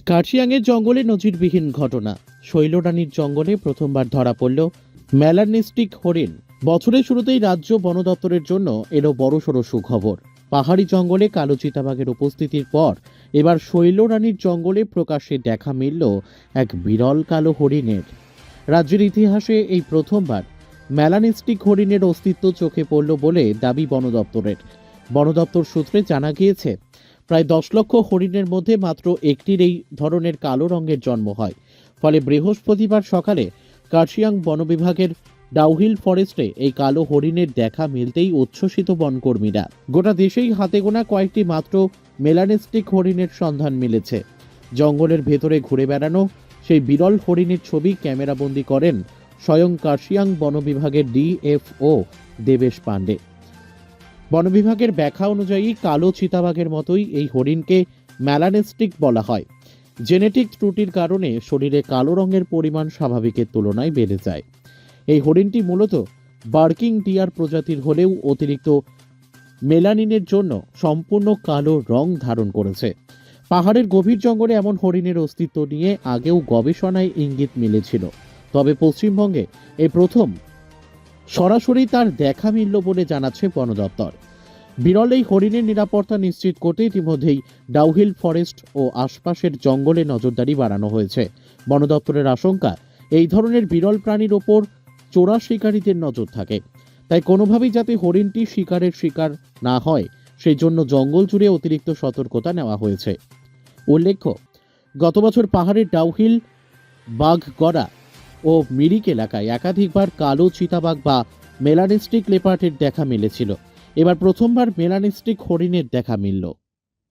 কার্শিয়াংয়ের জঙ্গলে নজিরবিহীন ঘটনা। শৈলরানীর জঙ্গলে প্রথমবার ধরা পড়ল মেলানিস্টিক হরিণ। বছরের শুরুতেই রাজ্য বন দপ্তরের জন্য এলো বড়সড় সুখবর। পাহাড়ি জঙ্গলে কালো চিতাবাঘের উপস্থিতির পর এবার শৈলরানীর জঙ্গলে প্রকাশ্যে দেখা মিলল এক বিরল কালো হরিণের। রাজ্যের ইতিহাসে এই প্রথমবার মেলানিস্টিক হরিণের অস্তিত্ব চোখে পড়ল বলে দাবি বন দপ্তরের। বন দপ্তর সূত্রে জানা গিয়েছে, প্রায় 10 লক্ষ হরিণের মধ্যে মাত্র একটির এই ধরনের কালো রঙের জন্ম হয়। ফলে বৃহস্পতিবার সকালে কার্শিয়াং বন বিভাগের ডাউহিল ফরেস্টে এই কালো হরিণের দেখা মিলতেই উচ্ছ্বসিত বনকর্মীরা। গোটা দেশেই হাতে গোনা কয়েকটি মাত্র মেলানিস্টিক হরিণের সন্ধান মিলেছে। জঙ্গলের ভেতরে ঘুরে বেড়ানো সেই বিরল হরিণের ছবি ক্যামেরাবন্দি করেন স্বয়ং কার্শিয়াং বন বিভাগের ডিএফও দেবেশ পাণ্ডে। বন বিভাগের ব্যাখ্যা অনুযায়ী কালো চিতাবাঘের মতোই এই হরিণকে মেলানিস্টিক বলা হয়। জেনেটিক ত্রুটির কারণে শরীরে কালো রঙের পরিমাণ স্বাভাবিকের তুলনায় বেড়ে যায়। এই হরিণটি মূলত বার্কিং ডিয়ার প্রজাতির হলেও অতিরিক্ত মেলানিনের জন্য সম্পূর্ণ কালো রং ধারণ করেছে। পাহাড়ের গভীর জঙ্গলে এমন হরিণের অস্তিত্ব নিয়ে আগেও গবেষণায় ইঙ্গিত মিলেছিল, তবে পশ্চিমবঙ্গে এই প্রথম সরাসরি তার দেখা মিলল বলে জানাচ্ছে বন দপ্তর। বিরল এই হরিণের নিরাপত্তা নিশ্চিত করতে ইতিমধ্যেই ডাউহিল ফরেস্ট ও আশপাশের জঙ্গলে নজরদারি বাড়ানো হয়েছে। বন দপ্তরের আশঙ্কা, এই ধরনের বিরল প্রাণীর ওপর চোরা শিকারীদের নজর থাকে, তাই কোনোভাবেই যাতে হরিণটি শিকারের শিকার না হয় সেই জন্য জঙ্গল জুড়ে অতিরিক্ত সতর্কতা নেওয়া হয়েছে। উল্লেখ্য, গত বছর পাহাড়ের ডাউহিল, বাঘগড়া ও মিরিক এলাকায় একাধিকবার কালো চিতাবাঘ বা মেলানিস্টিক লেপার্ডের দেখা মিলেছিল। এবার প্রথমবার মেলানিস্টিক হরিণের দেখা মিলল।